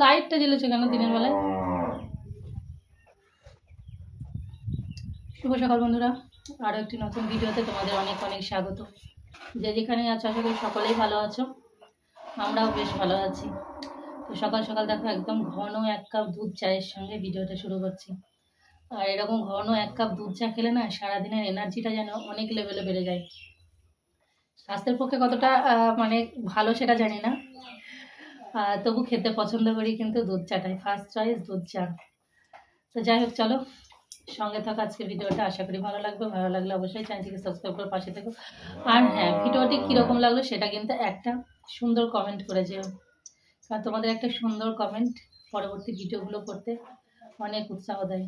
লাইটটা জ্বলেছে কেন দিনের বেলায়? শুভ সকাল বন্ধুরা, আরও একটি নতুন ভিডিওতে তোমাদের অনেক অনেক স্বাগত। যে যেখানে আছো আশা করি সকলেই ভালো আছো, আমরাও বেশ ভালো আছি। তো সকাল সকাল দেখো একদম ঘন 1 কাপ দুধ চায়ের সঙ্গে ভিডিওটা শুরু করছি। আর এরকম ঘন 1 কাপ দুধ চা খেলে না সারাদিনের এনার্জিটা যেন অনেক লেভেলে বেড়ে যায়। স্বাস্থ্যের পক্ষে কতটা মানে ভালো সেটা জানি না, তবু খেতে পছন্দ করি কিন্তু দুধ চাটাই ফার্স্ট চয়েস, দুধ চা। তো যাই হোক, চলো সঙ্গে থাকো আজকে ভিডিওটা, আশা করি ভালো লাগবে। ভালো লাগলে অবশ্যই চ্যানেলটিকে সাবস্ক্রাইব করে পাশে থেকো। আর হ্যাঁ, ভিডিওটি কীরকম লাগলো সেটা কিন্তু একটা সুন্দর কমেন্ট করে যেও, কারণ তোমাদের একটা সুন্দর কমেন্ট পরবর্তী ভিডিওগুলো করতে অনেক উৎসাহ দেয়।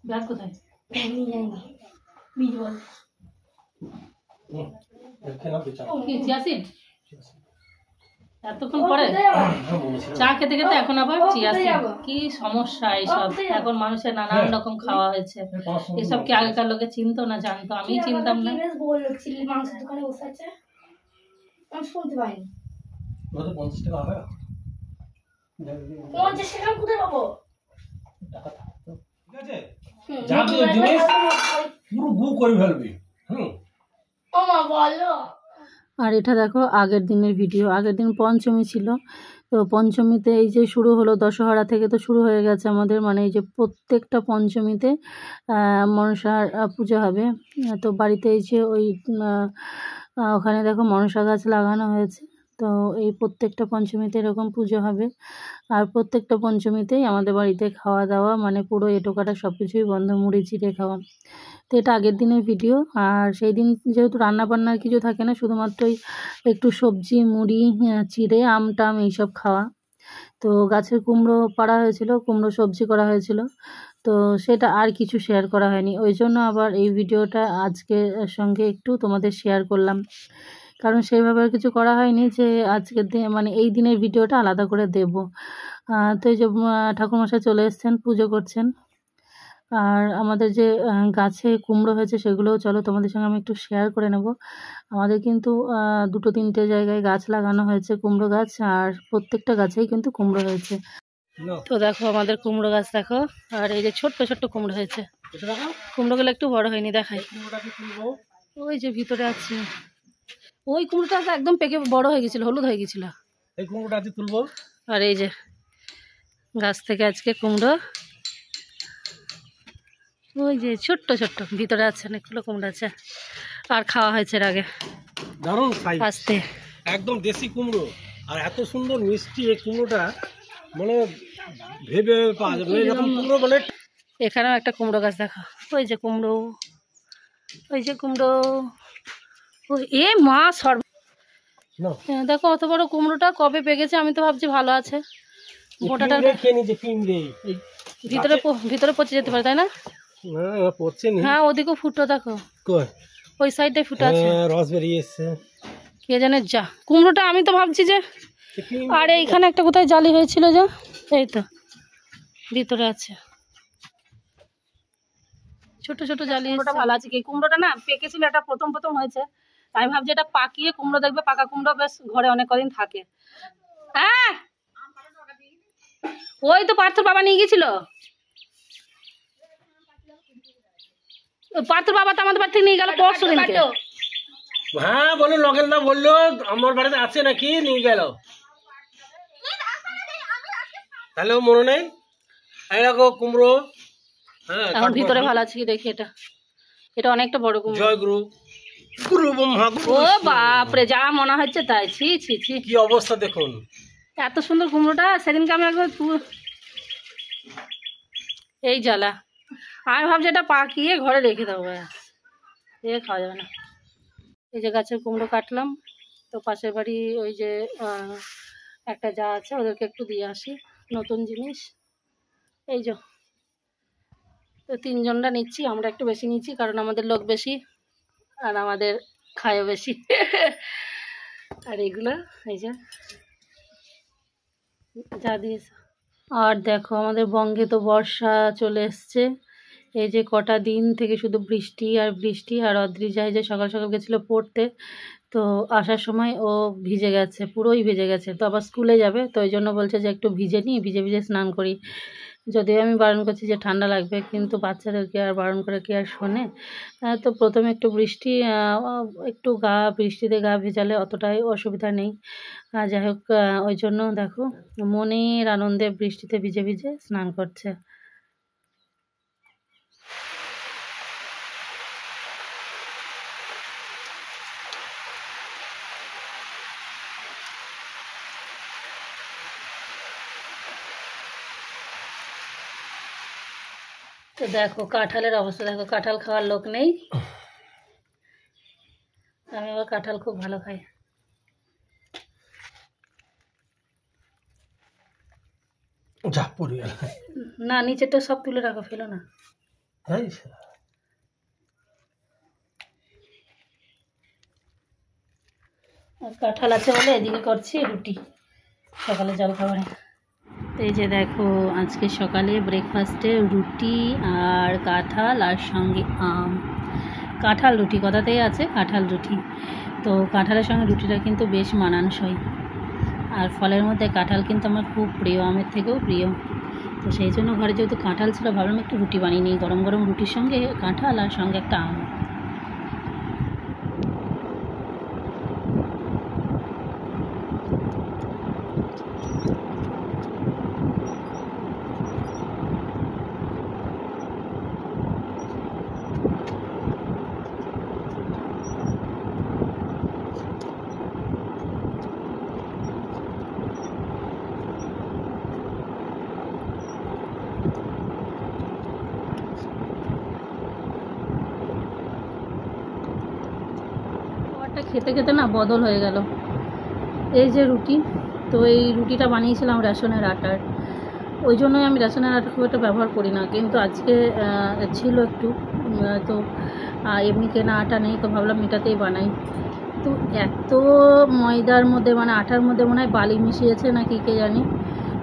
ব্যাগ কোথায়? এতক্ষণ পরে চা খেতে খেতে এখন আবার চিয়াসিড, কি সমস্যা এইসব। এখন মানুষের নানান রকম খাওয়া হয়েছে, এসব কি আগেকার লোকে চিনতো না, জানতো? আমি চিনতাম না। আর এটা দেখো আগের দিনের ভিডিও। আগের দিন পঞ্চমী ছিল, তো পঞ্চমীতে এই যে শুরু হলো, দশহরা থেকে তো শুরু হয়ে গেছে আমাদের, মানে এই যে প্রত্যেকটা পঞ্চমীতে মনসার পুজো হবে। তো বাড়িতে এই যে ওই ওখানে দেখো মনসা গাছ লাগানো হয়েছে। তো এই প্রত্যেকটা পঞ্চমীতে এরকম পুজো হবে। আর প্রত্যেকটা পঞ্চমীতেই আমাদের বাড়িতে খাওয়া দাওয়া মানে পুরো এটোকাটা সব কিছুই বন্ধ, মুড়ি চিড়ে খাওয়া। তো এটা আগের দিনের ভিডিও। আর সেই দিন যেহেতু রান্না বান্নার কিছু থাকে না, শুধুমাত্রই একটু সবজি, মুড়ি, চিড়ে, আম টাম এইসব খাওয়া। তো গাছের কুমড়ো পাড়া হয়েছিল, কুমড়ো সবজি করা হয়েছিল, তো সেটা আর কিছু শেয়ার করা হয়নি। ওই জন্য আবার এই ভিডিওটা আজকে সঙ্গে একটু তোমাদের শেয়ার করলাম, কারণ সেইভাবে আর কিছু করা হয়নি যে আজকের দিন মানে এই দিনের ভিডিওটা আলাদা করে দেব। তো এই যে ঠাকুরমশাই চলে এসছেন, পুজো করছেন। আর আমাদের যে গাছে কুমড়ো হয়েছে সেগুলোও চলো তোমাদের সঙ্গে আমি একটু শেয়ার করে নেব। আমাদের কিন্তু 2-3টে জায়গায় গাছ লাগানো হয়েছে, কুমড়ো গাছ, আর প্রত্যেকটা গাছেই কিন্তু কুমড়ো হয়েছে। তো দেখো আমাদের কুমড়ো গাছ দেখো, আর এই যে ছোট্ট ছোট্ট কুমড়ো হয়েছে। কুমড়োগুলো একটু বড় হয়নি, দেখাই। ওই যে ভিতরে আছে, ওই কুমড়োটা একদম পেকে বড় হয়ে গেছিল, হলুদ হয়ে গেছিল। এই কুমড়োটা আজকে তুলবো। আর এই যে গাছ থেকে আজকে কুমড়ো, ওই যে ছোট্ট ছোট্ট ভিতরে আছে, অনেকগুলো কুমড়ো আছে। আর খাওয়া হয়েছে এর আগে, দারুণ সাইজ, আস্তে একদম দেশি কুমড়ো। আর এত সুন্দর মিষ্টি এই কুমড়োটা, মানে ভেবে পাওয়া যাবে এরকম কুমড়ো। মানে এখানেও একটা কুমড়ো গাছ দেখো, ওই যে কুমড়ো, ওই যে কুমড়ো, ওই এ মা সর্ব দেখো অত বড় কুমড়োটা কবে পেকেছে। আমি তো ভাবছি ভালো আছে, গোটাটা ভিতরে ভিতরে পচে যেতে পারে, তাই না? হ্যাঁ, ওদিকেও ফুটো দেখো, ওই সাইডে ফুটো আছে, রস বেরিয়েছে কে জানে। যা কুমড়োটা আমি তো ভাবছি যে, আর এইখানে একটা কোথায় জালি হয়েছিল, যা এই তো ভিতরে আছে ছোট ছোট জালি। ভালো আছে কি কুমড়োটা না পেকেছিল, এটা প্রথম প্রথম হয়েছে। আমি ভাবছি এটা পাকিয়ে কুমড়ো দেখবে, পাকা কুমড়ো বেশ ঘরে অনেক কদিন থাকে। হ্যাঁ, ওই তো পার্থর বাবা নিয়ে গেছিল। পার্থর বাবা তো আমাদের বাড়ি থেকে নিয়ে গেল পরশু দিনকে। হ্যাঁ বলো, লগের না বললো আমার বাড়িতে আছে নাকি, নিয়ে গেল। তাহলে মনে নেই এরকম কুমড়ো। হ্যাঁ, এখন ভিতরে ভালো আছে কি দেখি। এটা এটা অনেকটা বড় কুমড়ো। জয় গুরু, গুরু ব্রহ্মা। ও বাপরে, যা মনে হচ্ছে তাই। ছি ছি ছি, কি অবস্থা দেখুন। এত সুন্দর কুমড়োটা সেদিনকে আমি একবার এই জ্বালা, আমি ভাবছি এটা পাকিয়ে ঘরে রেখে দেবো, এ খাওয়া যাবে না। এই যে গাছের কুমড়ো কাটলাম, তো পাশের বাড়ি ওই যে একটা যা আছে ওদেরকে একটু দিয়ে আসি, নতুন জিনিস। এই যে তো 3জনরা নিচ্ছি, আমরা একটু বেশি নিচ্ছি কারণ আমাদের লোক বেশি আর আমাদের খায়ও বেশি। আর এগুলো এই যে যা দিয়েছে। আর দেখো আমাদের বঙ্গে তো বর্ষা চলে এসছে। এই যে কটা দিন থেকে শুধু বৃষ্টি আর বৃষ্টি। আর অদ্রিজা যে সকাল সকাল গেছিলো পড়তে, তো আসার সময় ও ভিজে গেছে, পুরোই ভিজে গেছে। তো আবার স্কুলে যাবে, তো ওই জন্য বলছে যে একটু ভিজে নিই, ভিজে ভিজে স্নান করি। যদিও আমি বারণ করছি যে ঠান্ডা লাগবে, কিন্তু বাচ্চাদেরকে আর বারণ করে কি আর শোনে। তো প্রথমে একটু বৃষ্টি, একটু বৃষ্টিতে গা ভেজালে অতটাই অসুবিধা নেই। যাই হোক, ওই জন্য দেখো মনের আনন্দে বৃষ্টিতে ভিজে ভিজে স্নান করছে। তো দেখো কাঁঠালের অবস্থা দেখো, কাঁঠাল খাওয়ার লোক নেই। আমি আবার কাঁঠাল খুব ভালো খাই। না, নিচেরটা সব তুলে রাখো, ফেলো না। কাঁঠাল আছে বলে এদিকে করছি রুটি সকালে জলখাবারে। তো এই যে দেখো আজকে সকালে ব্রেকফাস্টে রুটি আর কাঁঠাল, আর সঙ্গে আম। কাঁঠাল রুটি কথাতেই আছে কাঁঠাল রুটি। তো কাঁঠালের সঙ্গে রুটিটা কিন্তু বেশ মানানসই। আর ফলের মধ্যে কাঁঠাল কিন্তু আমার খুব প্রিয়, আমের থেকেও প্রিয়। তো সেই জন্য ঘরে যেহেতু কাঁঠাল ছিল, ভাবলাম একটু রুটি বানিয়ে নিই, গরম গরম রুটির সঙ্গে কাঁঠাল আর সঙ্গে একটা আম। খেতে খেতে না বদল হয়ে গেল। এই যে রুটি, তো এই রুটিটা বানিয়েছিলাম রেশনের আটার। ওই জন্যই আমি রেশনের আটা খুব একটা ব্যবহার করি না, কিন্তু আজকে ছিল একটু, তো এমনি কেনা আটা নেই, তো ভাবলাম এটাতেই বানাই। তো এত ময়দার মধ্যে মানে আটার মধ্যে মনে হয় বালি মিশিয়েছে নাকি কে জানি।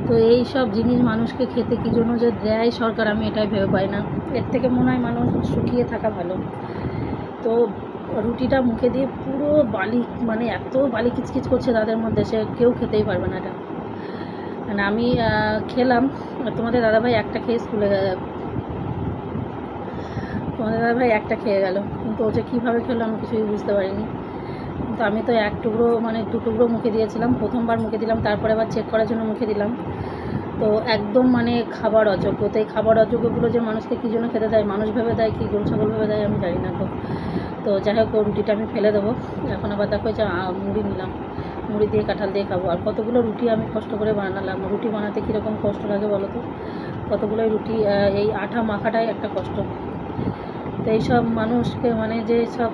তো এই সব জিনিস মানুষকে খেতে কী জন্য যে দেয় সরকার, আমি এটাই ভেবে পাই না। এর থেকে মনে হয় মানুষ শুকিয়ে থাকা ভালো। তো রুটিটা মুখে দিয়ে পুরো বালি, মানে এত বালি কিচকিচ করছে তাদের মধ্যে, সে কেউ খেতেই পারবে না এটা। মানে আমি খেলাম, তোমাদের দাদাভাই একটা খেয়ে স্কুলে খেয়ে গেল, কিন্তু ও যে কীভাবে খেলো আমি কিছুই বুঝতে পারিনি। কিন্তু আমি তো এক টুকরো মানে দু টুকরো মুখে দিয়েছিলাম, প্রথমবার মুখে দিলাম, তারপরে আবার চেক করার জন্য মুখে দিলাম। তো একদম মানে খাবার অযোগ্য। তো এই খাবার অযোগ্যগুলো যে মানুষকে কী জন্য খেতে দেয়, মানুষ ভেবে দেয় কি গরু ছাগল ভেবে দেয় আমি জানি না। তো যাই হোক, রুটিটা আমি ফেলে দেবো। এখন আবার দেখো যে মুড়ি নিলাম, মুড়ি দিয়ে কাঁঠাল দিয়ে খাবো। আর কতগুলো রুটি আমি কষ্ট করে বানালাম। রুটি বানাতে কীরকম কষ্ট লাগে বলো তো, কতগুলোই রুটি, এই আঠা মাখাটাই একটা কষ্ট। তো এইসব মানুষকে মানে যে সব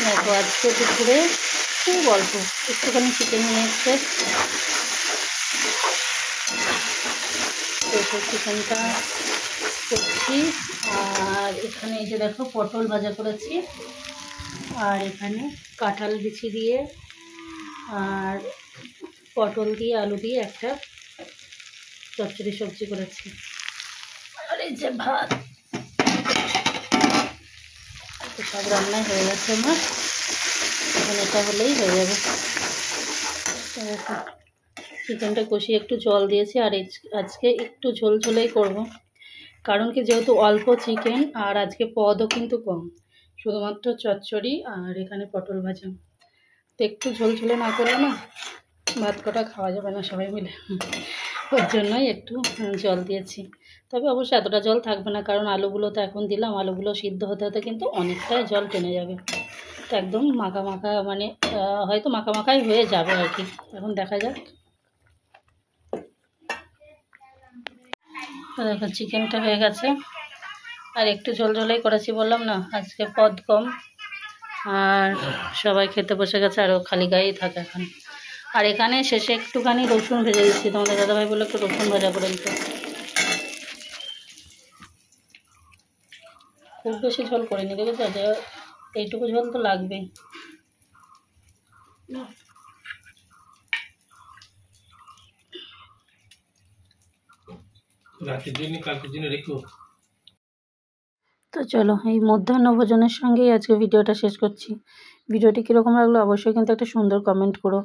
দেখো আজকে দুপুরে খুব অল্প একটুখানি চিকেন নিয়ে এসছে, তো চিকেনটা করছি। আর এখানে এই যে দেখো পটল ভাজা করেছি, আর এখানে কাঁঠাল বিচি দিয়ে আর পটল দিয়ে আলু দিয়ে একটা চচ্চড়ি সবজি করেছি। আর এই যে ভাত। তো সব রান্নাই হয়ে গেছে আমার, এখন এটা হলেই হয়ে যাবে। চিকেনটা কষিয়ে একটু জল দিয়েছি, আর আজকে একটু ঝোল ঝোলেই করবো, কারণ কি যেহেতু অল্প চিকেন আর আজকে পদও কিন্তু কম, শুধুমাত্র চচ্চড়ি আর এখানে পটল ভাজা, তো একটু ঝোল ঝোলে না করলে না ভাত কটা খাওয়া যাবে না সবাই মিলে, ওর জন্যই একটু জল দিয়েছি। তবে অবশ্যই এতটা জল থাকবে না, কারণ আলুগুলো তো এখন দিলাম, আলুগুলো সিদ্ধ হতে হতে কিন্তু অনেকটাই জল টেনে যাবে, তো একদম মাখা মাখা মানে হয়তো মাখা মাখাই হয়ে যাবে আর কি, এখন দেখা যাক। দেখো চিকেনটা হয়ে গেছে, আর একটু ঝোল ঝোলেই করেছি, বললাম না আজকে পদ কম, আর সবাই খেতে বসে গেছে, আরও খালি গায়েই থাকে এখন। আর এখানে শেষে একটুখানি রসুন ভেজে দিচ্ছি, তোমাদের দাদাভাই বললো একটু রসুন ভাজা করে দিতে। খুব বেশি ঝোল করিনি, দেখেছো যে এইটুকু ঝোল তো লাগবেই। তো চলো এই মধ্যাহ্ন ভোজনের সঙ্গেই আজকে ভিডিওটা শেষ করছি। ভিডিওটি কীরকম লাগলো অবশ্যই কিন্তু একটা সুন্দর কমেন্ট করো,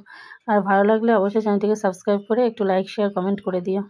আর ভালো লাগলে অবশ্যই চ্যানেলটিকে সাবস্ক্রাইব করে একটু লাইক শেয়ার কমেন্ট করে দিও।